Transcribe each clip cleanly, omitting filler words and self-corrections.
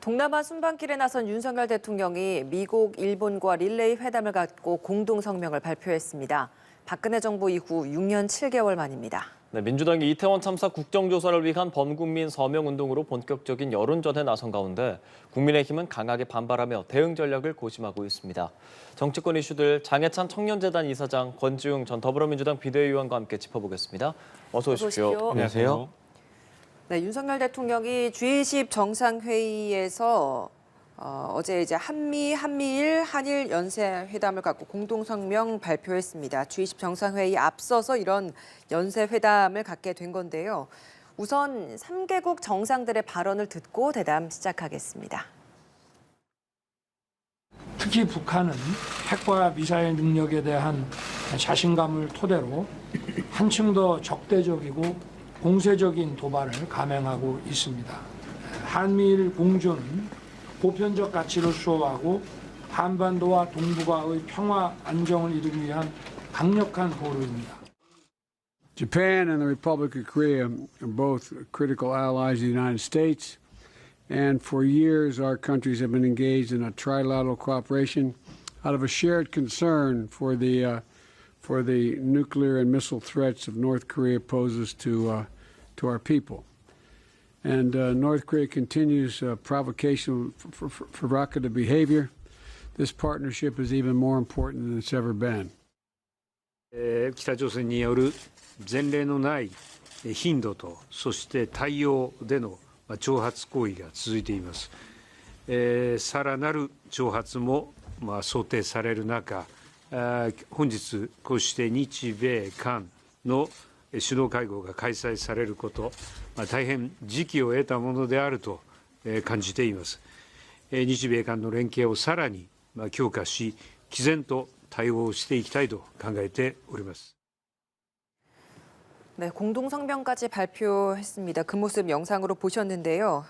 동남아 순방길에 나선 윤석열 대통령이 미국, 일본과 릴레이 회담을 갖고 공동 성명을 발표했습니다. 박근혜 정부 이후 6년 7개월 만입니다. 네, 민주당이 이태원 참사 국정조사를 위한 범국민 서명운동으로 본격적인 여론전에 나선 가운데 국민의힘은 강하게 반발하며 대응 전략을 고심하고 있습니다. 정치권 이슈들 장해찬 청년재단 이사장, 권지웅 전 더불어민주당 비대위원과 함께 짚어보겠습니다. 어서 오십시오. 안녕하세요. 네, 윤석열 대통령이 G20 정상회의에서 어제 한미일, 한일 연쇄회담을 갖고 공동성명 발표했습니다. G20 정상회의 앞서서 이런 연쇄회담을 갖게 된 건데요. 우선 3개국 정상들의 발언을 듣고 대담 시작하겠습니다. 특히 북한은 핵과 미사일 능력에 대한 자신감을 토대로 한층 더 적대적이고 공세적인 도발을 감행하고 있습니다. 한미일 공조는 보편적 가치를 수호하고 한반도와 동북아의 평화 안정을 이루기 위한 강력한 보루입니다. Japan and the Republic of Korea are both critical allies of the United States, and for years our countries have been engaged in a trilateral cooperation out of a shared concern for the nuclear and missile threats of North Korea poses to our people. And North Korea continues provocation, provocative behavior. This partnership is even more important than it's ever been. 北朝鮮による前例のない頻度とそして対応での挑発行為が続いています。さらなる挑発も想定される中、本日こうして日米韓の首脳会合が開催されること、大変時機を得たものであると感じています。日米韓の連携をさらに強化し、毅然と対応していきたいと考えております。 네, 공동성명까지 발표했습니다. 그 모습 영상으로 보셨는데요.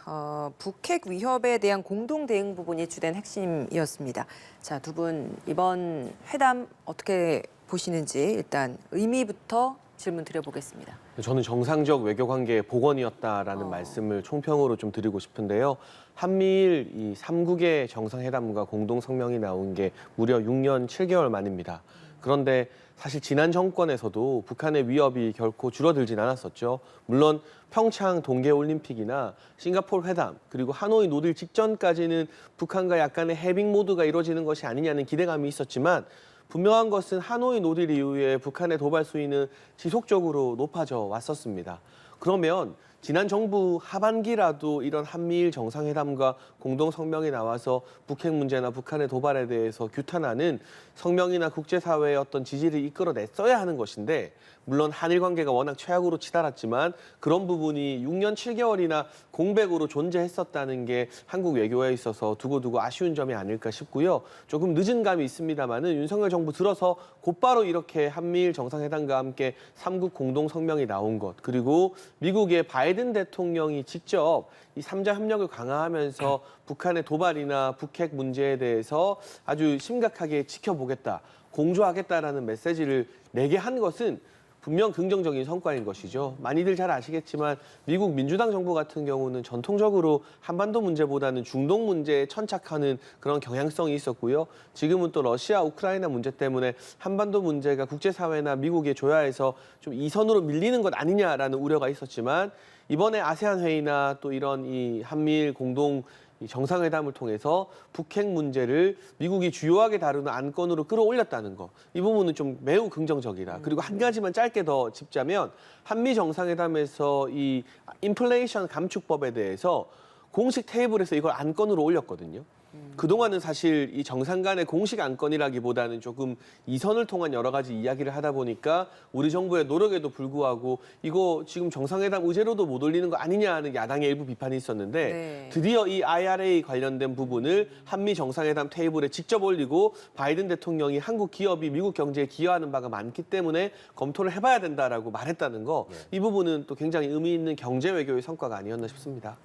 북핵 위협에 대한 공동 대응 부분이 주된 핵심이었습니다. 자, 두 분 이번 회담 어떻게 보시는지 일단 의미부터 질문 드려보겠습니다. 저는 정상적 외교관계의 복원이었다라는 말씀을 총평으로 좀 드리고 싶은데요. 한미일 이 3국의 정상회담과 공동성명이 나온 게 무려 6년 7개월 만입니다. 그런데 사실 지난 정권에서도 북한의 위협이 결코 줄어들진 않았었죠. 물론 평창 동계올림픽이나 싱가포르 회담 그리고 하노이 노딜 직전까지는 북한과 약간의 해빙 모드가 이루어지는 것이 아니냐는 기대감이 있었지만 분명한 것은 하노이 노딜 이후에 북한의 도발 수위는 지속적으로 높아져 왔었습니다. 그러면 지난 정부 하반기라도 이런 한미일 정상회담과 공동성명이 나와서 북핵 문제나 북한의 도발에 대해서 규탄하는 성명이나 국제사회의 어떤 지지를 이끌어냈어야 하는 것인데 물론 한일 관계가 워낙 최악으로 치달았지만 그런 부분이 6년 7개월이나 공백으로 존재했었다는 게 한국 외교에 있어서 두고두고 아쉬운 점이 아닐까 싶고요. 조금 늦은 감이 있습니다만은 윤석열 정부 들어서 곧바로 이렇게 한미일 정상회담과 함께 3국 공동성명이 나온 것 그리고 미국의 바이든 대통령이 직접 이 3자 협력을 강화하면서 북한의 도발이나 북핵 문제에 대해서 아주 심각하게 지켜보겠다, 공조하겠다라는 메시지를 내게 한 것은 분명 긍정적인 성과인 것이죠. 많이들 잘 아시겠지만 미국 민주당 정부 같은 경우는 전통적으로 한반도 문제보다는 중동 문제에 천착하는 그런 경향성이 있었고요. 지금은 또 러시아, 우크라이나 문제 때문에 한반도 문제가 국제사회나 미국의 조야에서 좀 이선으로 밀리는 것 아니냐라는 우려가 있었지만 이번에 아세안 회의나 또 이런 이 한미일 공동 정상회담을 통해서 북핵 문제를 미국이 주요하게 다루는 안건으로 끌어올렸다는 거. 이 부분은 좀 매우 긍정적이다. 그리고 한 가지만 짧게 더 짚자면 한미 정상회담에서 이 인플레이션 감축법에 대해서 공식 테이블에서 이걸 안건으로 올렸거든요. 그동안은 사실 이 정상 간의 공식 안건이라기보다는 조금 이선을 통한 여러 가지 이야기를 하다 보니까 우리 정부의 노력에도 불구하고 이거 지금 정상회담 의제로도 못 올리는 거 아니냐는 야당의 일부 비판이 있었는데 드디어 이 IRA 관련된 부분을 한미 정상회담 테이블에 직접 올리고 바이든 대통령이 한국 기업이 미국 경제에 기여하는 바가 많기 때문에 검토를 해봐야 된다라고 말했다는 거 이 부분은 또 굉장히 의미 있는 경제 외교의 성과가 아니었나 싶습니다.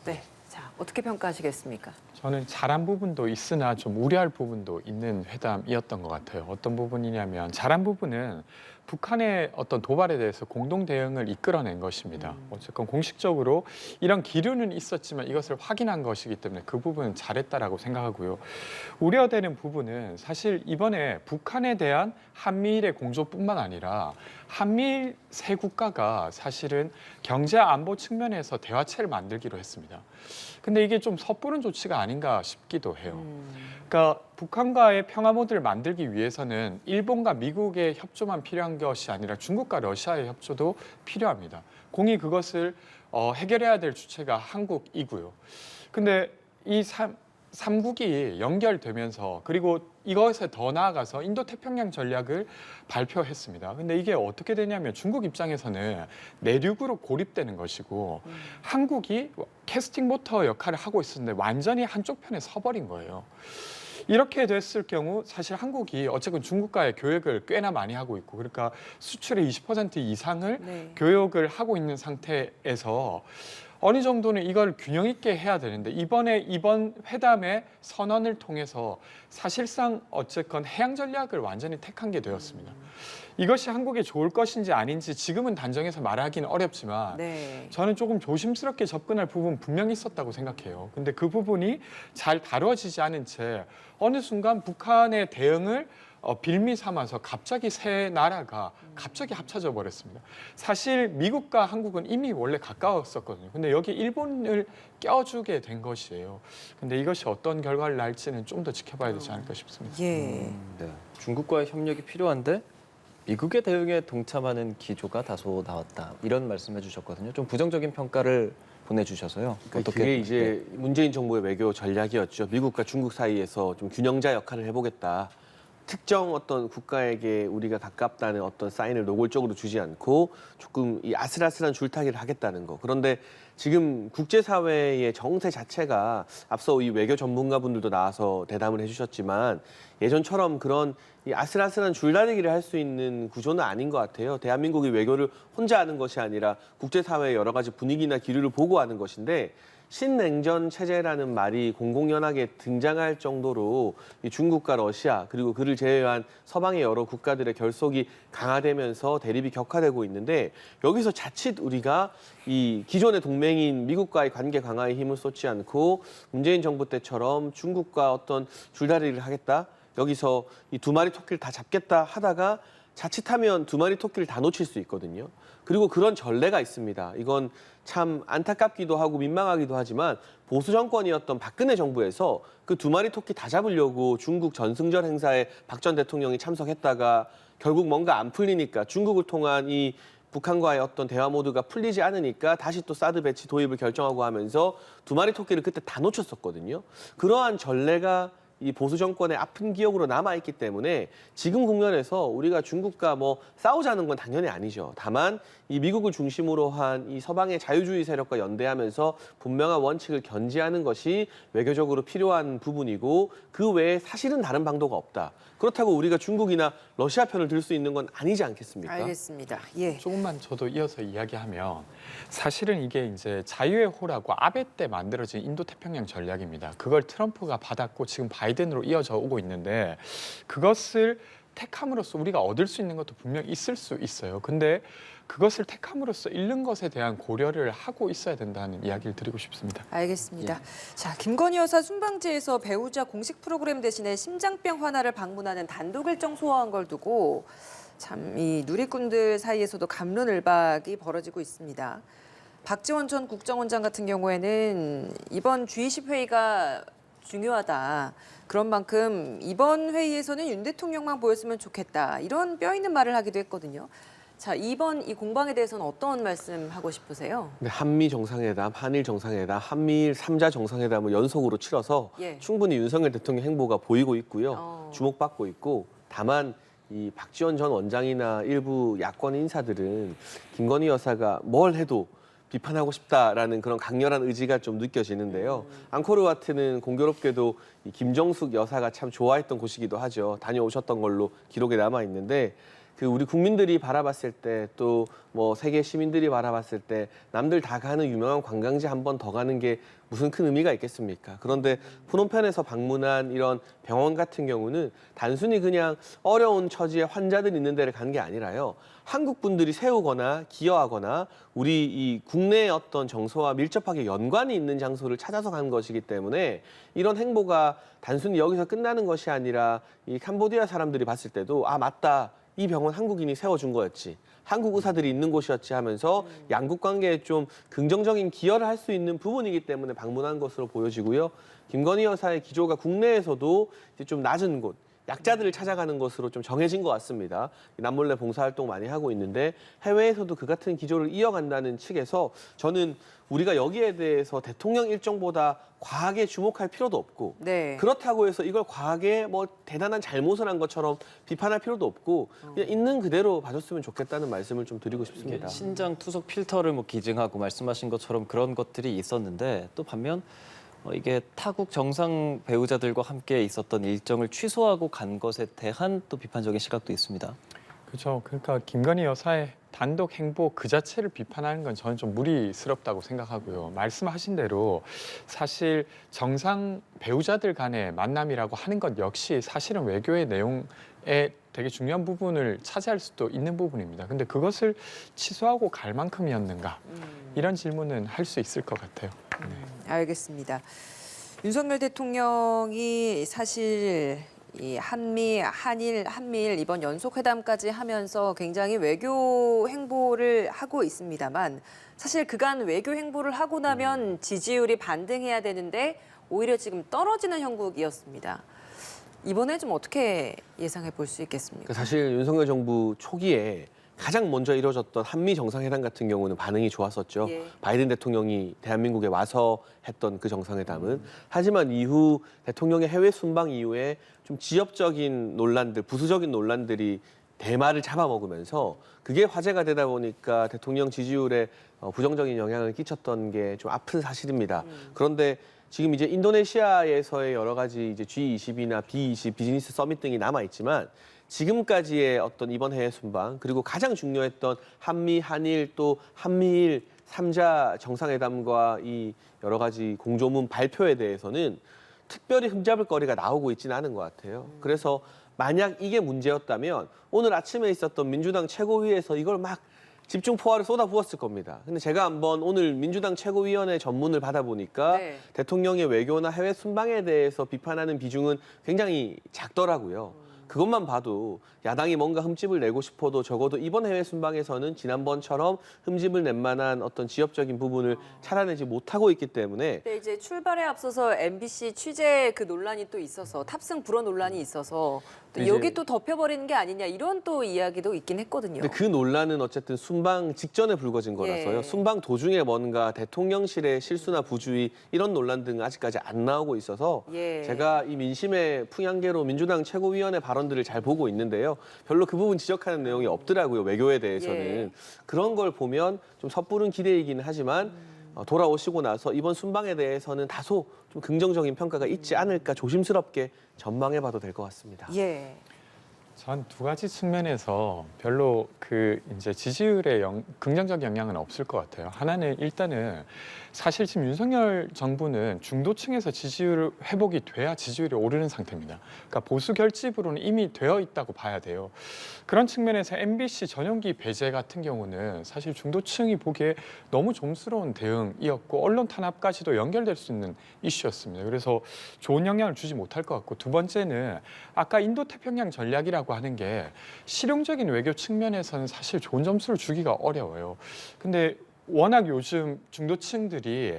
네, 자 어떻게 평가하시겠습니까? 저는 잘한 부분도 있으나 좀 우려할 부분도 있는 회담이었던 것 같아요. 어떤 부분이냐면 잘한 부분은 북한의 어떤 도발에 대해서 공동 대응을 이끌어낸 것입니다. 어쨌건 공식적으로 이런 기류는 있었지만 이것을 확인한 것이기 때문에 그 부분은 잘했다라고 생각하고요. 우려되는 부분은 사실 이번에 북한에 대한 한미일의 공조뿐만 아니라 한미일 세 국가가 사실은 경제 안보 측면에서 대화체를 만들기로 했습니다. 근데 이게 좀 섣부른 조치가 아닌가 싶기도 해요. 그러니까 북한과의 평화 모드를 만들기 위해서는 일본과 미국의 협조만 필요한 것이 아니라 중국과 러시아의 협조도 필요합니다. 공이 그것을 해결해야 될 주체가 한국이고요. 근데 이 삼국이 연결되면서 그리고 이것에 더 나아가서 인도태평양 전략을 발표했습니다. 근데 이게 어떻게 되냐면 중국 입장에서는 내륙으로 고립되는 것이고 한국이 캐스팅 모터 역할을 하고 있었는데 완전히 한쪽 편에 서버린 거예요. 이렇게 됐을 경우 사실 한국이 어쨌든 중국과의 교역을 꽤나 많이 하고 있고 그러니까 수출의 20% 이상을 네. 교역을 하고 있는 상태에서 어느 정도는 이걸 균형 있게 해야 되는데 이번 회담의 선언을 통해서 사실상 어쨌건 해양 전략을 완전히 택한 게 되었습니다. 이것이 한국에 좋을 것인지 아닌지 지금은 단정해서 말하기는 어렵지만 네. 저는 조금 조심스럽게 접근할 부분 분명히 있었다고 생각해요. 근데 그 부분이 잘 다뤄지지 않은 채 어느 순간 북한의 대응을 빌미 삼아서 갑자기 세 나라가 갑자기 합쳐져 버렸습니다. 사실 미국과 한국은 이미 원래 가까웠었거든요. 근데 여기 일본을 껴주게 된 것이에요. 근데 이것이 어떤 결과를 낳을지는 좀 더 지켜봐야 되지 않을까 싶습니다. 예. 네. 중국과의 협력이 필요한데 미국의 대응에 동참하는 기조가 다소 나왔다. 이런 말씀해 주셨거든요. 좀 부정적인 평가를 보내주셔서요. 그게 이제 문재인 정부의 외교 전략이었죠. 미국과 중국 사이에서 좀 균형자 역할을 해보겠다. 특정 어떤 국가에게 우리가 가깝다는 어떤 사인을 노골적으로 주지 않고 조금 이 아슬아슬한 줄타기를 하겠다는 거. 그런데 지금 국제사회의 정세 자체가 앞서 이 외교 전문가분들도 나와서 대담을 해주셨지만 예전처럼 그런 이 아슬아슬한 줄다리기를 할 수 있는 구조는 아닌 것 같아요. 대한민국이 외교를 혼자 하는 것이 아니라 국제사회의 여러 가지 분위기나 기류를 보고 하는 것인데 신냉전 체제라는 말이 공공연하게 등장할 정도로 이 중국과 러시아 그리고 그를 제외한 서방의 여러 국가들의 결속이 강화되면서 대립이 격화되고 있는데 여기서 자칫 우리가 이 기존의 동맹인 미국과의 관계 강화에 힘을 쏟지 않고 문재인 정부 때처럼 중국과 어떤 줄다리기를 하겠다. 여기서 이 두 마리 토끼를 다 잡겠다 하다가 자칫하면 두 마리 토끼를 다 놓칠 수 있거든요. 그리고 그런 전례가 있습니다. 이건 참 안타깝기도 하고 민망하기도 하지만 보수 정권이었던 박근혜 정부에서 그 두 마리 토끼 다 잡으려고 중국 전승절 행사에 박 전 대통령이 참석했다가 결국 뭔가 안 풀리니까 중국을 통한 이 북한과의 어떤 대화 모드가 풀리지 않으니까 다시 또 사드 배치 도입을 결정하고 하면서 두 마리 토끼를 그때 다 놓쳤었거든요. 그러한 전례가 이 보수 정권의 아픈 기억으로 남아있기 때문에 지금 국면에서 우리가 중국과 뭐 싸우자는 건 당연히 아니죠. 다만 이 미국을 중심으로 한 이 서방의 자유주의 세력과 연대하면서 분명한 원칙을 견지하는 것이 외교적으로 필요한 부분이고 그 외에 사실은 다른 방도가 없다. 그렇다고 우리가 중국이나 러시아 편을 들 수 있는 건 아니지 않겠습니까? 알겠습니다. 예. 조금만 저도 이어서 이야기하면 사실은 이게 이제 자유의 호라고 아베 때 만들어진 인도태평양 전략입니다. 그걸 트럼프가 받았고 지금 바이든으로 이어져 오고 있는데 그것을 택함으로써 우리가 얻을 수 있는 것도 분명 있을 수 있어요. 근데 그것을 택함으로써 잃는 것에 대한 고려를 하고 있어야 된다는 이야기를 드리고 싶습니다. 알겠습니다. 자, 김건희 여사 순방지에서 배우자 공식 프로그램 대신에 심장병 환자를 방문하는 단독 일정 소화한 걸 두고 참 이 누리꾼들 사이에서도 갑론을박이 벌어지고 있습니다. 박지원 전 국정원장 같은 경우에는 이번 G20 회의가 중요하다. 그런 만큼 이번 회의에서는 윤 대통령만 보였으면 좋겠다. 이런 뼈 있는 말을 하기도 했거든요. 자, 이번 이 공방에 대해서는 어떤 말씀 하고 싶으세요? 네, 한미 정상회담, 한일 정상회담, 한미일 3자 정상회담을 연속으로 치러서 예. 충분히 윤석열 대통령 행보가 보이고 있고요. 주목받고 있고 다만 이 박지원 전 원장이나 일부 야권 인사들은 김건희 여사가 뭘 해도 비판하고 싶다라는 그런 강렬한 의지가 좀 느껴지는데요. 앙코르와트는 공교롭게도 이 김정숙 여사가 참 좋아했던 곳이기도 하죠. 다녀오셨던 걸로 기록에 남아 있는데 그 우리 국민들이 바라봤을 때 또 뭐 세계 시민들이 바라봤을 때 남들 다 가는 유명한 관광지 한 번 더 가는 게 무슨 큰 의미가 있겠습니까? 그런데 프놈펜에서 방문한 이런 병원 같은 경우는 단순히 그냥 어려운 처지의 환자들 있는 데를 간 게 아니라요. 한국 분들이 세우거나 기여하거나 우리 이 국내의 어떤 정서와 밀접하게 연관이 있는 장소를 찾아서 간 것이기 때문에 이런 행보가 단순히 여기서 끝나는 것이 아니라 이 캄보디아 사람들이 봤을 때도 아, 맞다. 이 병원 한국인이 세워준 거였지. 한국 의사들이 있는 곳이었지 하면서 양국 관계에 좀 긍정적인 기여를 할 수 있는 부분이기 때문에 방문한 것으로 보여지고요. 김건희 여사의 기조가 국내에서도 이제 좀 낮은 곳, 약자들을 찾아가는 것으로 좀 정해진 것 같습니다. 남몰래 봉사활동 많이 하고 있는데 해외에서도 그 같은 기조를 이어간다는 측에서 저는 우리가 여기에 대해서 대통령 일정보다 과하게 주목할 필요도 없고 네. 그렇다고 해서 이걸 과하게 뭐 대단한 잘못을 한 것처럼 비판할 필요도 없고 그냥 있는 그대로 봐줬으면 좋겠다는 말씀을 좀 드리고 싶습니다. 신장 투석 필터를 뭐 기증하고 말씀하신 것처럼 그런 것들이 있었는데 또 반면 이게 타국 정상 배우자들과 함께 있었던 일정을 취소하고 간 것에 대한 또 비판적인 시각도 있습니다. 그렇죠. 그러니까 김건희 여사의 단독 행보 그 자체를 비판하는 건 저는 좀 무리스럽다고 생각하고요. 말씀하신 대로 사실 정상 배우자들 간의 만남이라고 하는 것 역시 사실은 외교의 내용에 되게 중요한 부분을 차지할 수도 있는 부분입니다. 근데 그것을 취소하고 갈 만큼이었는가? 이런 질문은 할 수 있을 것 같아요. 네. 알겠습니다. 윤석열 대통령이 사실 이 한미일 이번 연속회담까지 하면서 굉장히 외교 행보를 하고 있습니다만 사실 그간 외교 행보를 하고 나면 지지율이 반등해야 되는데 오히려 지금 떨어지는 형국이었습니다. 이번에 좀 어떻게 예상해 볼 수 있겠습니까? 사실 윤석열 정부 초기에 가장 먼저 이루어졌던 한미 정상회담 같은 경우는 반응이 좋았었죠. 예. 바이든 대통령이 대한민국에 와서 했던 그 정상회담은. 하지만 이후 대통령의 해외 순방 이후에 좀 지역적인 논란들, 부수적인 논란들이 대마를 잡아먹으면서 그게 화제가 되다 보니까 대통령 지지율에 부정적인 영향을 끼쳤던 게 좀 아픈 사실입니다. 그런데 지금 이제 인도네시아에서의 여러 가지 이제 G20이나 B20 비즈니스 서밋 등이 남아 있지만 지금까지의 어떤 이번 해외 순방 그리고 가장 중요했던 한미, 한일 또 한미일 3자 정상회담과 이 여러 가지 공조문 발표에 대해서는 특별히 흠잡을 거리가 나오고 있지는 않은 것 같아요. 그래서 만약 이게 문제였다면 오늘 아침에 있었던 민주당 최고위에서 이걸 막 집중 포화를 쏟아부었을 겁니다. 근데 제가 한번 오늘 민주당 최고위원회 전문을 받아보니까 네. 대통령의 외교나 해외 순방에 대해서 비판하는 비중은 굉장히 작더라고요. 그것만 봐도 야당이 뭔가 흠집을 내고 싶어도 적어도 이번 해외 순방에서는 지난번처럼 흠집을 낼 만한 어떤 지역적인 부분을 찾아내지 못하고 있기 때문에 근데 이제 출발에 앞서서 MBC 취재 그 논란이 또 있어서 탑승 불허 논란이 있어서 또 이제- 여기 또 덮여버리는 게 아니냐 이런 또 이야기도 있긴 했거든요. 근데 그 논란은 어쨌든 순방 직전에 불거진 거라서요. 예. 순방 도중에 뭔가 대통령실의 실수나 부주의 이런 논란 등은 아직까지 안 나오고 있어서 예. 제가 이 민심의 풍향계로 민주당 최고위원회 발언들을 잘 보고 있는데요. 별로 그 부분 지적하는 내용이 없더라고요. 외교에 대해서는. 예. 그런 걸 보면 좀 섣부른 기대이기는 하지만 돌아오시고 나서 이번 순방에 대해서는 다소 좀 긍정적인 평가가 있지 않을까 조심스럽게 전망해봐도 될 것 같습니다. 예. 전 두 가지 측면에서 별로 그 이제 지지율에 긍정적 영향은 없을 것 같아요. 하나는 일단은 사실 지금 윤석열 정부는 중도층에서 지지율 회복이 돼야 지지율이 오르는 상태입니다. 그러니까 보수 결집으로는 이미 되어 있다고 봐야 돼요. 그런 측면에서 MBC 전용기 배제 같은 경우는 사실 중도층이 보기에 너무 좀스러운 대응이었고 언론 탄압까지도 연결될 수 있는 이슈였습니다. 그래서 좋은 영향을 주지 못할 것 같고 두 번째는 아까 인도태평양 전략이라고 하는 게 실용적인 외교 측면에서는 사실 좋은 점수를 주기가 어려워요. 근데 워낙 요즘 중도층들이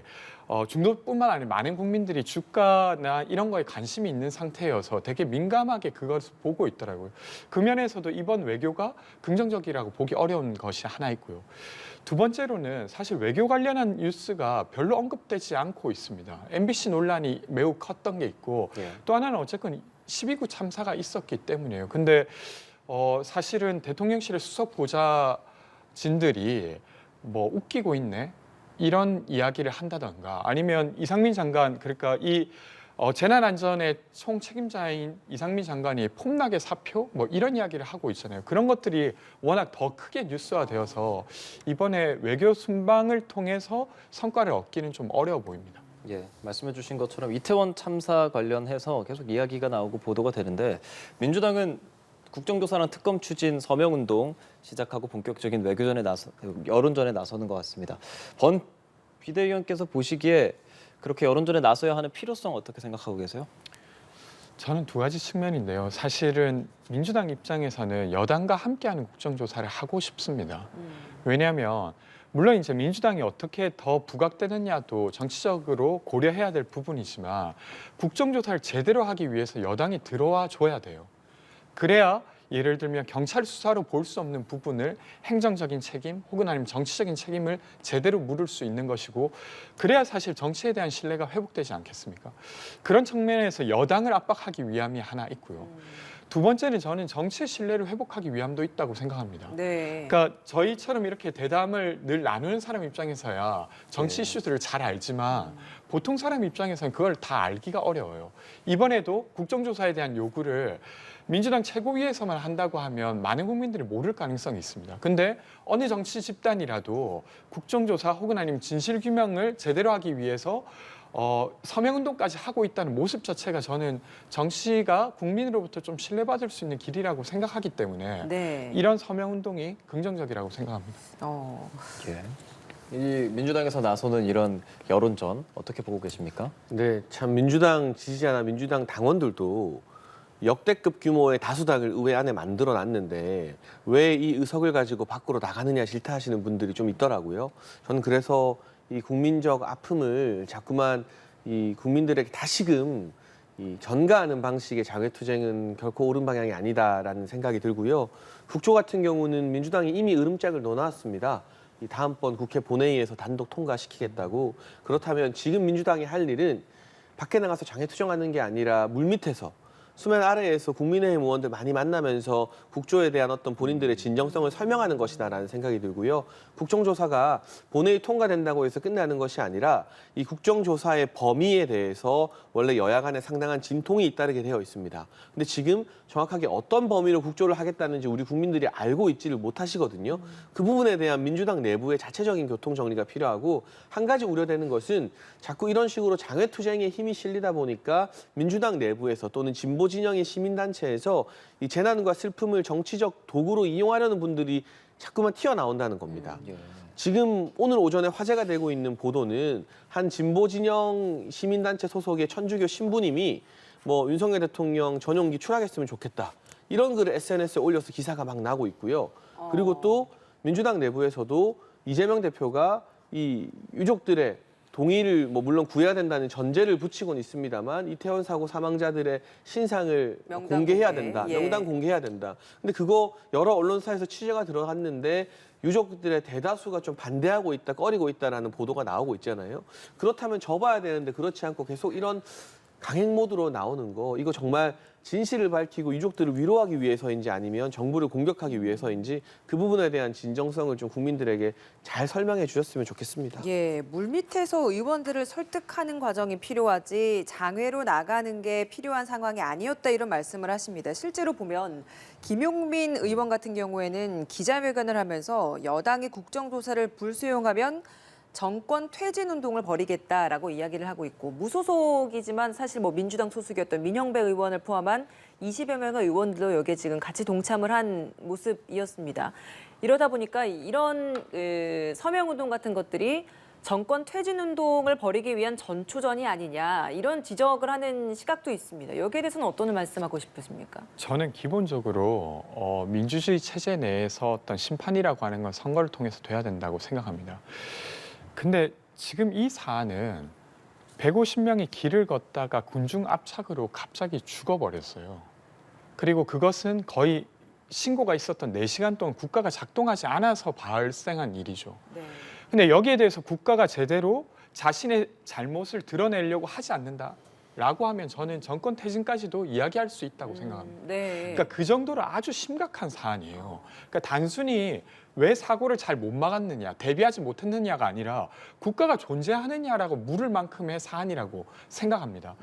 중도뿐만 아니라 많은 국민들이 주가나 이런 거에 관심이 있는 상태여서 되게 민감하게 그것을 보고 있더라고요. 그 면에서도 이번 외교가 긍정적이라고 보기 어려운 것이 하나 있고요. 두 번째로는 사실 외교 관련한 뉴스가 별로 언급되지 않고 있습니다. MBC 논란이 매우 컸던 게 있고 예. 또 하나는 어쨌건 12구 참사가 있었기 때문이에요. 근데 사실은 대통령실의 수석 보좌진들이 뭐 웃기고 있네 이런 이야기를 한다던가 아니면 이상민 장관 그러니까 이 재난안전의 총책임자인 이상민 장관이 폭락의 사표 뭐 이런 이야기를 하고 있잖아요. 그런 것들이 워낙 더 크게 뉴스화되어서 이번에 외교 순방을 통해서 성과를 얻기는 좀 어려워 보입니다. 예, 말씀해 주신 것처럼 이태원 참사 관련해서 계속 이야기가 나오고 보도가 되는데 민주당은 국정조사랑 특검 추진 서명운동 시작하고 본격적인 여론전에 나서는 것 같습니다. 번 비대위원께서 보시기에 그렇게 여론전에 나서야 하는 필요성 어떻게 생각하고 계세요? 저는 두 가지 측면인데요. 사실은 민주당 입장에서는 여당과 함께하는 국정조사를 하고 싶습니다. 왜냐하면 물론 이제 민주당이 어떻게 더 부각되느냐도 정치적으로 고려해야 될 부분이지만 국정조사를 제대로 하기 위해서 여당이 들어와 줘야 돼요. 그래야 예를 들면 경찰 수사로 볼 수 없는 부분을 행정적인 책임 혹은 아니면 정치적인 책임을 제대로 물을 수 있는 것이고 그래야 사실 정치에 대한 신뢰가 회복되지 않겠습니까? 그런 측면에서 여당을 압박하기 위함이 하나 있고요. 두 번째는 저는 정치의 신뢰를 회복하기 위함도 있다고 생각합니다. 네. 그러니까 저희처럼 이렇게 대담을 늘 나누는 사람 입장에서야 정치 이슈들을 잘 알지만 보통 사람 입장에서는 그걸 다 알기가 어려워요. 이번에도 국정조사에 대한 요구를 민주당 최고위에서만 한다고 하면 많은 국민들이 모를 가능성이 있습니다. 근데 어느 정치 집단이라도 국정조사 혹은 아니면 진실규명을 제대로 하기 위해서 서명운동까지 하고 있다는 모습 자체가 저는 정치가 국민으로부터 좀 신뢰받을 수 있는 길이라고 생각하기 때문에 네. 이런 서명운동이 긍정적이라고 생각합니다. 예. 이 민주당에서 나서는 이런 여론전 어떻게 보고 계십니까? 네, 참 민주당 지지자나 민주당 당원들도 역대급 규모의 다수당을 의회 안에 만들어 놨는데 왜 이 의석을 가지고 밖으로 나가느냐 질타하시는 분들이 좀 있더라고요. 저는 그래서 이 국민적 아픔을 자꾸만 이 국민들에게 다시금 이 전가하는 방식의 장외투쟁은 결코 옳은 방향이 아니다라는 생각이 들고요. 국조 같은 경우는 민주당이 이미 으름장을 넣어놨습니다. 이 다음번 국회 본회의에서 단독 통과시키겠다고. 그렇다면 지금 민주당이 할 일은 밖에 나가서 장외투쟁하는 게 아니라 물밑에서 수면 아래에서 국민의힘 의원들 많이 만나면서 국조에 대한 어떤 본인들의 진정성을 설명하는 것이다라는 생각이 들고요. 국정조사가 본회의 통과된다고 해서 끝나는 것이 아니라 이 국정조사의 범위에 대해서 원래 여야 간에 상당한 진통이 잇따르게 되어 있습니다. 근데 지금 정확하게 어떤 범위로 국조를 하겠다는지 우리 국민들이 알고 있지를 못하시거든요. 그 부분에 대한 민주당 내부의 자체적인 교통 정리가 필요하고 한 가지 우려되는 것은 자꾸 이런 식으로 장외투쟁에 힘이 실리다 보니까 민주당 내부에서 또는 진보 진영의 시민단체에서 이 재난과 슬픔을 정치적 도구로 이용하려는 분들이 자꾸만 튀어나온다는 겁니다. 예. 지금 오늘 오전에 화제가 되고 있는 보도는 한 진보 진영 시민단체 소속의 천주교 신부님이 뭐 윤석열 대통령 전용기 출하했으면 좋겠다. 이런 글을 SNS에 올려서 기사가 막 나고 있고요. 그리고 또 민주당 내부에서도 이재명 대표가 이 유족들의 동의를 뭐 물론 구해야 된다는 전제를 붙이고는 있습니다만 이태원 사고 사망자들의 신상을 명단 공개해야 공개. 된다. 예. 명단 공개해야 된다. 근데 그거 여러 언론사에서 취재가 들어갔는데 유족들의 대다수가 좀 반대하고 있다, 꺼리고 있다라는 보도가 나오고 있잖아요. 그렇다면 접어야 되는데 그렇지 않고 계속 이런 강행 모드로 나오는 거 이거 정말 진실을 밝히고 유족들을 위로하기 위해서인지 아니면 정부를 공격하기 위해서인지 그 부분에 대한 진정성을 좀 국민들에게 잘 설명해 주셨으면 좋겠습니다. 예, 물밑에서 의원들을 설득하는 과정이 필요하지 장외로 나가는 게 필요한 상황이 아니었다 이런 말씀을 하십니다. 실제로 보면 김용민 의원 같은 경우에는 기자회견을 하면서 여당이 국정조사를 불수용하면 정권 퇴진 운동을 벌이겠다라고 이야기를 하고 있고 무소속이지만 사실 뭐 민주당 소속이었던 민형배 의원을 포함한 20여 명의 의원들도 여기에 지금 같이 동참을 한 모습이었습니다. 이러다 보니까 이런 서명 운동 같은 것들이 정권 퇴진 운동을 벌이기 위한 전초전이 아니냐 이런 지적을 하는 시각도 있습니다. 여기에 대해서는 어떤 말씀하고 싶으십니까? 저는 기본적으로 민주주의 체제 내에서 어떤 심판이라고 하는 건 선거를 통해서 돼야 된다고 생각합니다. 근데 지금 이 사안은 150명이 길을 걷다가 군중 압착으로 갑자기 죽어버렸어요. 그리고 그것은 거의 신고가 있었던 4시간 동안 국가가 작동하지 않아서 발생한 일이죠. 네. 근데 여기에 대해서 국가가 제대로 자신의 잘못을 드러내려고 하지 않는다. 라고 하면 저는 정권 퇴진까지도 이야기할 수 있다고 생각합니다. 네. 그러니까 그 정도로 아주 심각한 사안이에요. 그러니까 단순히 왜 사고를 잘 못 막았느냐, 대비하지 못했느냐가 아니라 국가가 존재하느냐라고 물을 만큼의 사안이라고 생각합니다.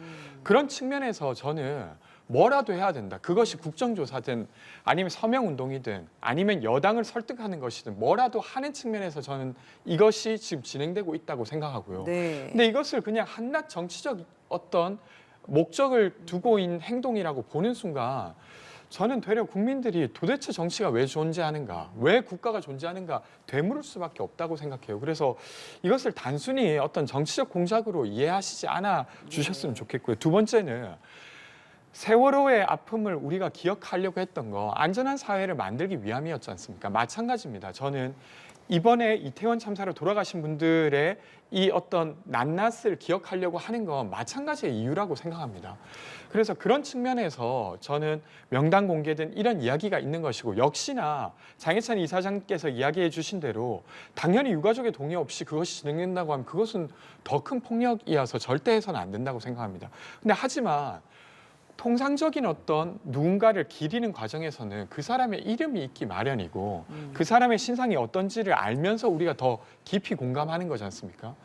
그런 측면에서 저는 뭐라도 해야 된다. 그것이 국정조사든 아니면 서명운동이든 아니면 여당을 설득하는 것이든 뭐라도 하는 측면에서 저는 이것이 지금 진행되고 있다고 생각하고요. 네. 근데 이것을 그냥 한낱 정치적 어떤 목적을 두고 있는 행동이라고 보는 순간 저는 되려 국민들이 도대체 정치가 왜 존재하는가, 왜 국가가 존재하는가 되물을 수밖에 없다고 생각해요. 그래서 이것을 단순히 어떤 정치적 공작으로 이해하시지 않아 주셨으면 좋겠고요. 두 번째는 세월호의 아픔을 우리가 기억하려고 했던 거 안전한 사회를 만들기 위함이었지 않습니까? 마찬가지입니다. 저는 이번에 이태원 참사로 돌아가신 분들의 이 어떤 낱낱을 기억하려고 하는 건 마찬가지의 이유라고 생각합니다. 그래서 그런 측면에서 저는 명단 공개든 이런 이야기가 있는 것이고 역시나 장해찬 이사장께서 이야기해 주신 대로 당연히 유가족의 동의 없이 그것이 진행된다고 하면 그것은 더 큰 폭력이어서 절대 해서는 안 된다고 생각합니다. 근데 하지만 통상적인 어떤 누군가를 기리는 과정에서는 그 사람의 이름이 있기 마련이고 그 사람의 신상이 어떤지를 알면서 우리가 더 깊이 공감하는 거지 않습니까?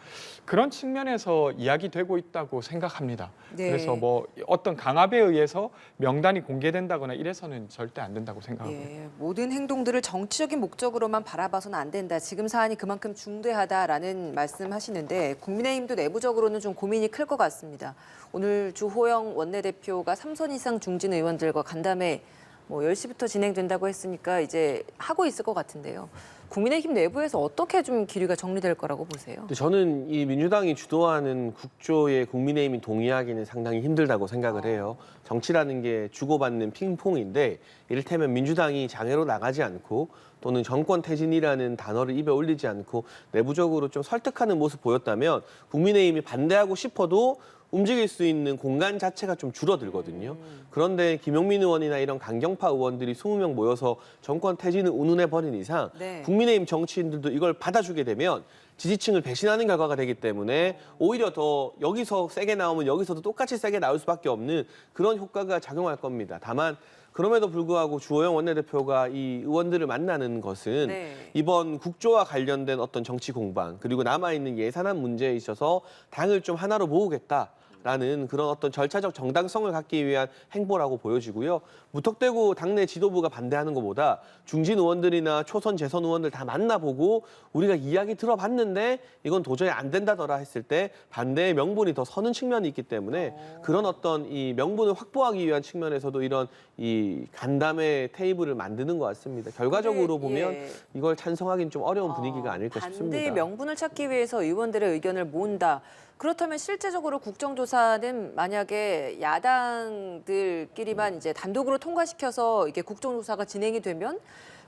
그런 측면에서 이야기되고 있다고 생각합니다. 네. 그래서 뭐 어떤 강압에 의해서 명단이 공개된다거나 이래서는 절대 안 된다고 생각하고요. 예, 모든 행동들을 정치적인 목적으로만 바라봐서는 안 된다. 지금 사안이 그만큼 중대하다라는 말씀하시는데 국민의힘도 내부적으로는 좀 고민이 클 것 같습니다. 오늘 주호영 원내대표가 3선 이상 중진 의원들과 간담회 10시부터 진행된다고 했으니까 이제 하고 있을 것 같은데요. 국민의힘 내부에서 어떻게 좀 기류가 정리될 거라고 보세요? 근데 저는 이 민주당이 주도하는 국조에 국민의힘이 동의하기는 상당히 힘들다고 생각을 해요. 정치라는 게 주고받는 핑퐁인데 이를테면 민주당이 장애로 나가지 않고 또는 정권 퇴진이라는 단어를 입에 올리지 않고 내부적으로 좀 설득하는 모습 보였다면 국민의힘이 반대하고 싶어도 움직일 수 있는 공간 자체가 좀 줄어들거든요. 그런데 김용민 의원이나 이런 강경파 의원들이 20명 모여서 정권 퇴진을 운운해버린 이상 네. 국민의힘 정치인들도 이걸 받아주게 되면 지지층을 배신하는 결과가 되기 때문에 오히려 더 여기서 세게 나오면 여기서도 똑같이 세게 나올 수밖에 없는 그런 효과가 작용할 겁니다. 다만 그럼에도 불구하고 주호영 원내대표가 이 의원들을 만나는 것은 네. 이번 국조와 관련된 어떤 정치 공방 그리고 남아있는 예산안 문제에 있어서 당을 좀 하나로 모으겠다라는 그런 어떤 절차적 정당성을 갖기 위한 행보라고 보여지고요. 무턱대고 당내 지도부가 반대하는 것보다 중진 의원들이나 초선 재선 의원들 다 만나보고 우리가 이야기 들어봤는데 이건 도저히 안 된다더라 했을 때 반대의 명분이 더 서는 측면이 있기 때문에 그런 어떤 이 명분을 확보하기 위한 측면에서도 이런 이 간담회 테이블을 만드는 것 같습니다. 결과적으로 근데, 보면 예. 이걸 찬성하기는 좀 어려운 분위기가 아닐까 싶습니다. 반대의 명분을 찾기 위해서 의원들의 의견을 모은다. 그렇다면 실제적으로 국정조사는 만약에 야당들끼리만 이제 단독으로 통과시켜서 이게 국정조사가 진행이 되면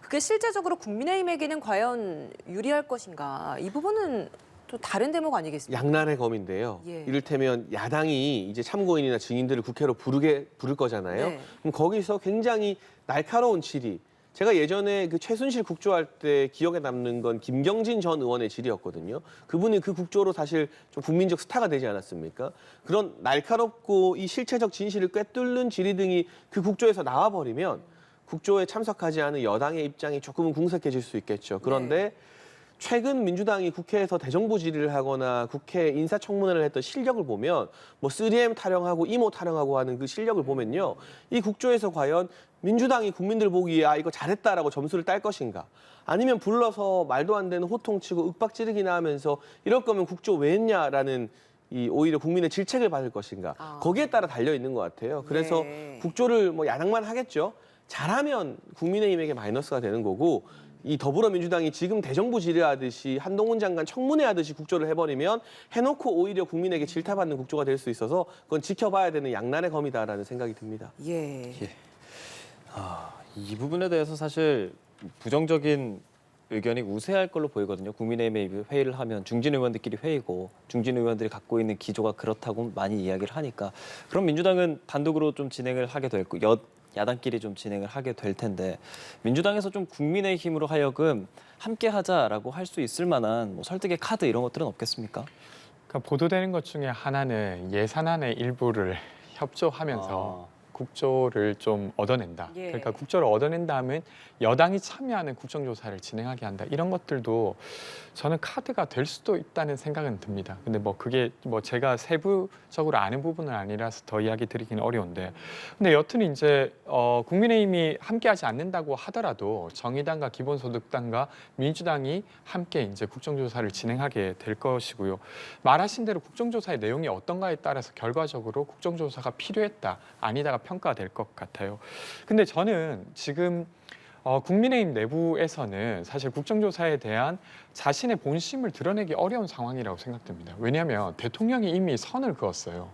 그게 실제적으로 국민의힘에게는 과연 유리할 것인가? 이 부분은 또 다른 대목 아니겠습니까? 양날의 검인데요. 예. 이를테면 야당이 이제 참고인이나 증인들을 국회로 부를 거잖아요. 네. 그럼 거기서 굉장히 날카로운 질의. 제가 예전에 그 최순실 국조할 때 기억에 남는 건 김경진 전 의원의 질의였거든요. 그분이 그 국조로 사실 좀 국민적 스타가 되지 않았습니까? 그런 날카롭고 이 실체적 진실을 꿰뚫는 질의 등이 그 국조에서 나와버리면 국조에 참석하지 않은 여당의 입장이 조금은 궁색해질 수 있겠죠. 그런데 최근 민주당이 국회에서 대정부 질의를 하거나 국회 인사청문회를 했던 실력을 보면 뭐 3M 타령하고 이모 타령하고 하는 그 실력을 보면요. 이 국조에서 과연 민주당이 국민들 보기에 이거 잘했다라고 점수를 딸 것인가. 아니면 불러서 말도 안 되는 호통치고 윽박지르기나 하면서 이럴 거면 국조 왜 했냐라는 이 오히려 국민의 질책을 받을 것인가. 거기에 따라 달려 있는 것 같아요. 그래서 네. 국조를 뭐 야당만 하겠죠. 잘하면 국민의힘에게 마이너스가 되는 거고 이 더불어민주당이 지금 대정부 질의하듯이 한동훈 장관 청문회 하듯이 국조를 해버리면 해놓고 오히려 국민에게 질타받는 국조가 될 수 있어서 그건 지켜봐야 되는 양날의 검이다라는 생각이 듭니다. 예. 이 부분에 대해서 사실 부정적인 의견이 우세할 걸로 보이거든요. 국민의힘이 회의를 하면 중진 의원들끼리 회의고 중진 의원들이 갖고 있는 기조가 그렇다고 많이 이야기를 하니까 그럼 민주당은 단독으로 좀 진행을 하게 될 거고 야당끼리 좀 진행을 하게 될 텐데 민주당에서 좀 국민의힘으로 하여금 함께 하자라고 할 수 있을 만한 뭐 설득의 카드 이런 것들은 없겠습니까? 그러니까 보도되는 것 중에 하나는 예산안의 일부를 협조하면서 국조를 좀 얻어낸다. 예. 그러니까 국조를 얻어낸 다음에 여당이 참여하는 국정조사를 진행하게 한다. 이런 것들도 저는 카드가 될 수도 있다는 생각은 듭니다. 근데 뭐 그게 뭐 제가 세부적으로 아는 부분은 아니라서 더 이야기 드리기는 어려운데, 근데 여튼 이제 국민의힘이 함께하지 않는다고 하더라도 정의당과 기본소득당과 민주당이 함께 이제 국정조사를 진행하게 될 것이고요. 말하신 대로 국정조사의 내용이 어떤가에 따라서 결과적으로 국정조사가 필요했다, 아니다가 평가될 것 같아요. 근데 저는 지금 국민의힘 내부에서는 사실 국정조사에 대한 자신의 본심을 드러내기 어려운 상황이라고 생각됩니다. 왜냐하면 대통령이 이미 선을 그었어요.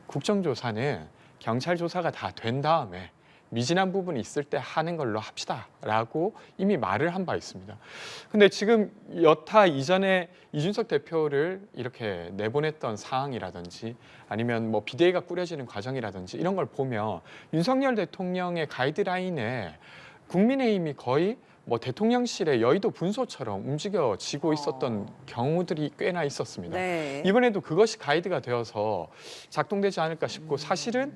국정조사는 경찰 조사가 다 된 다음에 미진한 부분이 있을 때 하는 걸로 합시다라고 이미 말을 한 바 있습니다. 근데 지금 여타 이전에 이준석 대표를 이렇게 내보냈던 상황이라든지 아니면 뭐 비대위가 꾸려지는 과정이라든지 이런 걸 보면 윤석열 대통령의 가이드라인에 국민의힘이 거의 뭐 대통령실의 여의도 분소처럼 움직여지고 있었던 경우들이 꽤나 있었습니다. 네. 이번에도 그것이 가이드가 되어서 작동되지 않을까 싶고, 사실은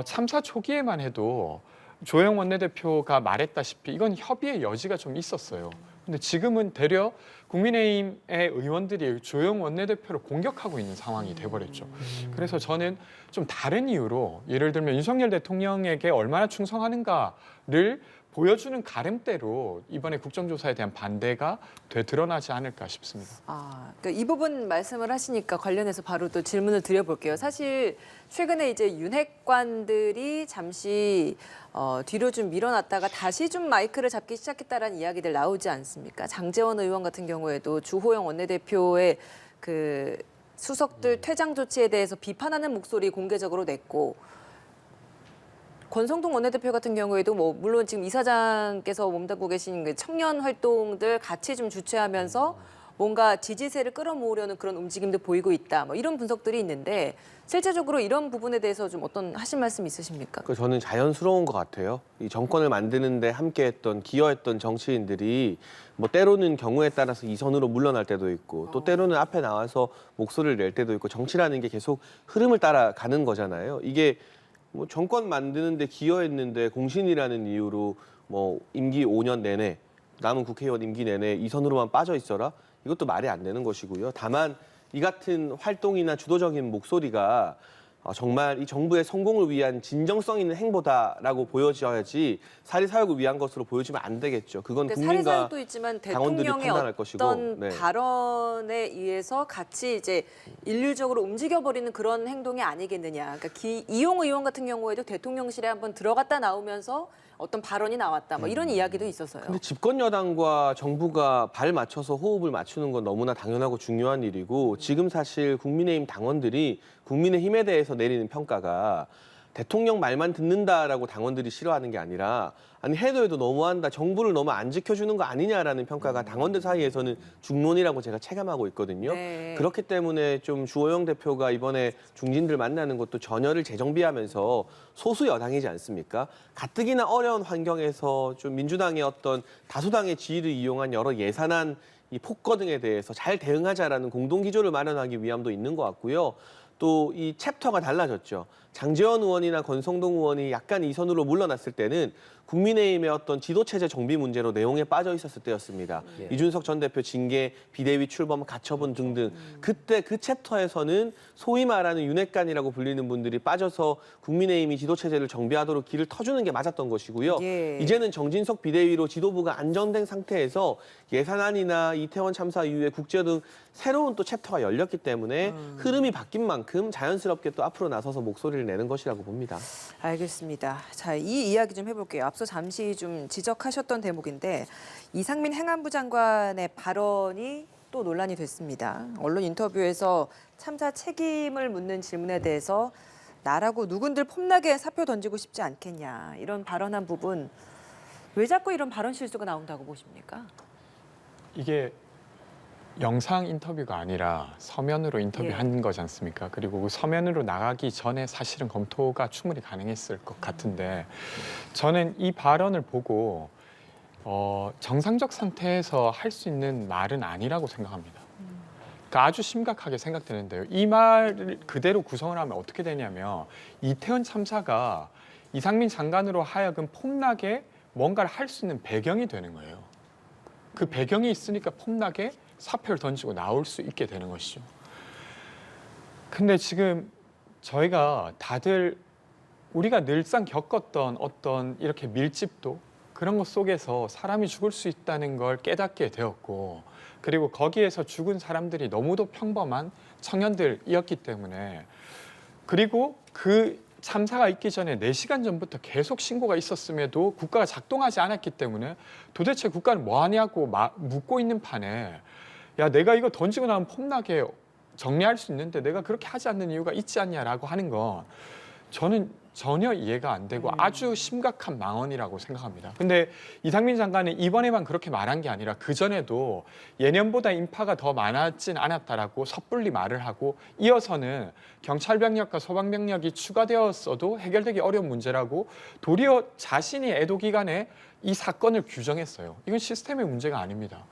참사 초기에만 해도 조영 원내대표가 말했다시피 이건 협의의 여지가 좀 있었어요. 근데 지금은 되려 국민의힘의 의원들이 조영 원내대표를 공격하고 있는 상황이 돼버렸죠. 그래서 저는 좀 다른 이유로, 예를 들면 윤석열 대통령에게 얼마나 충성하는가를 보여주는 가름대로 이번에 국정조사에 대한 반대가 드러나지 않을까 싶습니다. 그러니까 이 부분 말씀을 하시니까 관련해서 바로 또 질문을 드려볼게요. 사실 최근에 이제 윤핵관들이 잠시 뒤로 좀 밀어놨다가 다시 좀 마이크를 잡기 시작했다라는 이야기들 나오지 않습니까? 장제원 의원 같은 경우에도 주호영 원내대표의 그 수석들 퇴장 조치에 대해서 비판하는 목소리 공개적으로 냈고, 권성동 원내대표 같은 경우에도 뭐 물론 지금 이사장께서 몸담고 계신 그 청년 활동들 같이 좀 주최하면서 뭔가 지지세를 끌어모으려는 그런 움직임도 보이고 있다. 뭐 이런 분석들이 있는데, 실제적으로 이런 부분에 대해서 좀 어떤 하실 말씀 있으십니까? 저는 자연스러운 것 같아요. 이 정권을 만드는데 함께했던, 기여했던 정치인들이 뭐 때로는 경우에 따라서 이선으로 물러날 때도 있고, 또 때로는 앞에 나와서 목소리를 낼 때도 있고, 정치라는 게 계속 흐름을 따라가는 거잖아요. 이게 뭐 정권 만드는데 기여했는데 공신이라는 이유로 뭐 임기 5년 내내, 남은 국회의원 임기 내내 이선으로만 빠져 있어라? 이것도 말이 안 되는 것이고요. 다만 이 같은 활동이나 주도적인 목소리가 정말 이 정부의 성공을 위한 진정성 있는 행보다라고 보여져야지 사리사욕을 위한 것으로 보여지면 안 되겠죠. 그건 그러니까 국민과 사리사욕도 있지만 당원들이 대통령의 판단할 것이고. 어떤 네. 발언에 의해서 같이 이제 일률적으로 움직여버리는 그런 행동이 아니겠느냐. 그러니까 이용 의원 같은 경우에도 대통령실에 한번 들어갔다 나오면서 어떤 발언이 나왔다. 뭐 이런 이야기도 있어서요. 근데 집권 여당과 정부가 발 맞춰서 호흡을 맞추는 건 너무나 당연하고 중요한 일이고, 지금 사실 국민의힘 당원들이 국민의힘에 대해서 내리는 평가가 대통령 말만 듣는다라고 당원들이 싫어하는 게 아니라, 아니 해도 너무한다, 정부를 너무 안 지켜주는 거 아니냐라는 평가가 당원들 사이에서는 중론이라고 제가 체감하고 있거든요. 네. 그렇기 때문에 좀 주호영 대표가 이번에 중진들 만나는 것도 전열을 재정비하면서 소수 여당이지 않습니까? 가뜩이나 어려운 환경에서 좀 민주당의 어떤 다수당의 지위를 이용한 여러 예산안 이 폭거 등에 대해서 잘 대응하자라는 공동 기조를 마련하기 위함도 있는 것 같고요. 또 이 챕터가 달라졌죠. 장제원 의원이나 권성동 의원이 약간 이선으로 물러났을 때는 국민의힘의 어떤 지도체제 정비 문제로 내용에 빠져 있었을 때였습니다. 이준석 전 대표 징계, 비대위 출범, 가처분 등등. 그때 그 챕터에서는 소위 말하는 윤핵관이라고 불리는 분들이 빠져서 국민의힘이 지도체제를 정비하도록 길을 터주는 게 맞았던 것이고요. 예. 이제는 정진석 비대위로 지도부가 안정된 상태에서 예산안이나 이태원 참사 이후에 국제 등 새로운 또 챕터가 열렸기 때문에 흐름이 바뀐 만큼 자연스럽게 또 앞으로 나서서 목소리를 내는 것이라고 봅니다. 알겠습니다. 자, 이 이야기 좀 해볼게요. 앞서 잠시 좀 지적하셨던 대목인데, 이상민 행안부 장관의 발언이 또 논란이 됐습니다. 언론 인터뷰에서 참사 책임을 묻는 질문에 대해서 나라고 누군들 폼나게 사표 던지고 싶지 않겠냐, 이런 발언한 부분, 왜 자꾸 이런 발언 실수가 나온다고 보십니까? 이게 영상 인터뷰가 아니라 서면으로 인터뷰한 거지 않습니까? 그리고 그 서면으로 나가기 전에 사실은 검토가 충분히 가능했을 것 같은데, 저는 이 발언을 보고 정상적 상태에서 할 수 있는 말은 아니라고 생각합니다. 아주 심각하게 생각되는데요. 이 말을 그대로 구성을 하면 어떻게 되냐면 이태원 참사가 이상민 장관으로 하여금 폼나게 뭔가를 할 수 있는 배경이 되는 거예요. 그 배경이 있으니까 폼나게 사표를 던지고 나올 수 있게 되는 것이죠. 근데 지금 저희가 다들 우리가 늘상 겪었던 어떤 이렇게 밀집도 그런 것 속에서 사람이 죽을 수 있다는 걸 깨닫게 되었고, 그리고 거기에서 죽은 사람들이 너무도 평범한 청년들이었기 때문에, 그리고 그 참사가 있기 전에 4시간 전부터 계속 신고가 있었음에도 국가가 작동하지 않았기 때문에 도대체 국가는 뭐 하냐고 묻고 있는 판에, 야, 내가 이거 던지고 나면 폼나게 정리할 수 있는데 내가 그렇게 하지 않는 이유가 있지 않냐라고 하는 건 저는 전혀 이해가 안 되고 아주 심각한 망언이라고 생각합니다. 근데 이상민 장관은 이번에만 그렇게 말한 게 아니라 그전에도 예년보다 인파가 더 많았진 않았다라고 섣불리 말을 하고, 이어서는 경찰병력과 소방병력이 추가되었어도 해결되기 어려운 문제라고 도리어 자신이 애도 기간에 이 사건을 규정했어요. 이건 시스템의 문제가 아닙니다.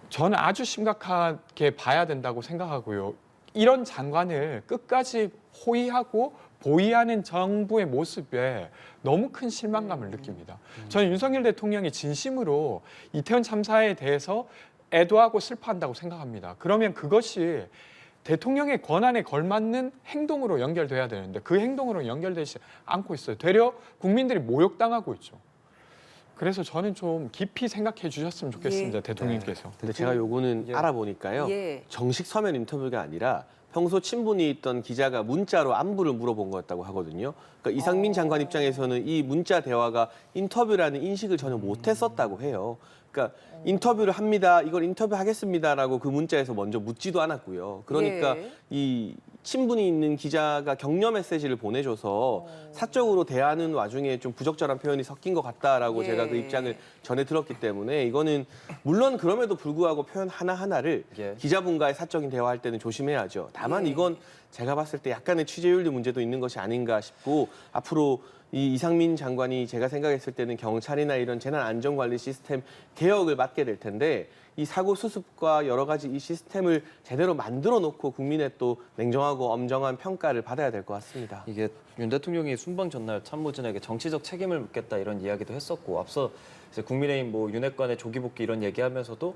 저는 아주 심각하게 봐야 된다고 생각하고요. 이런 장관을 끝까지 호위하고 보위하는 정부의 모습에 너무 큰 실망감을 느낍니다. 저는 윤석열 대통령이 진심으로 이태원 참사에 대해서 애도하고 슬퍼한다고 생각합니다. 그러면 그것이 대통령의 권한에 걸맞는 행동으로 연결돼야 되는데 그 행동으로 연결되지 않고 있어요. 되려 국민들이 모욕당하고 있죠. 그래서 저는 좀 깊이 생각해 주셨으면 좋겠습니다. 예. 대통령께서. 근데 제가 요거는 알아보니까요. 예. 정식 서면 인터뷰가 아니라 평소 친분이 있던 기자가 문자로 안부를 물어본 거였다고 하거든요. 그러니까 이상민 장관 입장에서는 이 문자 대화가 인터뷰라는 인식을 전혀 못했었다고 해요. 그러니까 인터뷰를 합니다. 이걸 인터뷰하겠습니다라고 그 문자에서 먼저 묻지도 않았고요. 그러니까 예. 이 친분이 있는 기자가 격려 메시지를 보내줘서 사적으로 대하는 와중에 좀 부적절한 표현이 섞인 것 같다라고 예. 제가 그 입장을 전해 들었기 때문에 이거는 물론 그럼에도 불구하고 표현 하나하나를 예. 기자분과의 사적인 대화할 때는 조심해야죠. 다만 예. 이건 제가 봤을 때 약간의 취재윤리 문제도 있는 것이 아닌가 싶고, 앞으로 이 이상민 장관이 제가 생각했을 때는 경찰이나 이런 재난안전관리 시스템 개혁을 맡게 될 텐데, 이 사고 수습과 여러 가지 이 시스템을 제대로 만들어 놓고 국민의 또 냉정하고 엄정한 평가를 받아야 될 것 같습니다. 이게 윤 대통령이 순방 전날 참모진에게 정치적 책임을 묻겠다 이런 이야기도 했었고, 앞서 이제 국민의힘 뭐 윤핵관의 조기 복귀 이런 얘기하면서도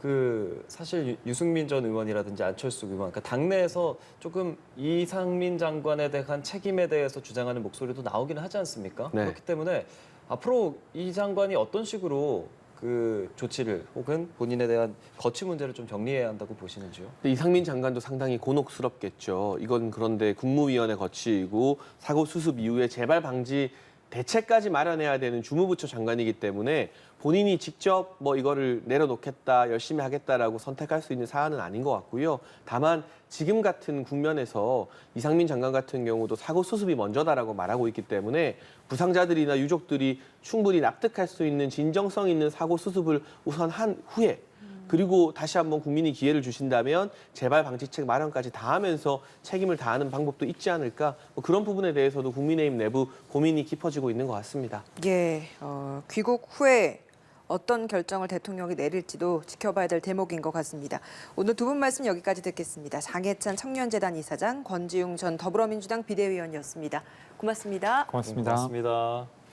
그 사실 유승민 전 의원이라든지 안철수 의원, 그러니까 당내에서 조금 이상민 장관에 대한 책임에 대해서 주장하는 목소리도 나오기는 하지 않습니까? 네. 그렇기 때문에 앞으로 이 장관이 어떤 식으로 그 조치를 혹은 본인에 대한 거취 문제를 좀 정리해야 한다고 보시는지요? 근데 이상민 장관도 상당히 곤혹스럽겠죠. 이건 그런데 국무위원회 거치이고 사고 수습 이후에 재발 방지 대책까지 마련해야 되는 주무부처 장관이기 때문에 본인이 직접 뭐 이거를 내려놓겠다, 열심히 하겠다라고 선택할 수 있는 사안은 아닌 것 같고요. 다만 지금 같은 국면에서 이상민 장관 같은 경우도 사고 수습이 먼저다라고 말하고 있기 때문에 부상자들이나 유족들이 충분히 납득할 수 있는 진정성 있는 사고 수습을 우선 한 후에, 그리고 다시 한번 국민이 기회를 주신다면 재발 방지책 마련까지 다 하면서 책임을 다하는 방법도 있지 않을까, 뭐 그런 부분에 대해서도 국민의힘 내부 고민이 깊어지고 있는 것 같습니다. 예, 귀국 후에 어떤 결정을 대통령이 내릴지도 지켜봐야 될 대목인 것 같습니다. 오늘 두 분 말씀 여기까지 듣겠습니다. 장해찬 청년재단 이사장, 권지웅 전 더불어민주당 비대위원이었습니다. 고맙습니다. 고맙습니다. 고맙습니다.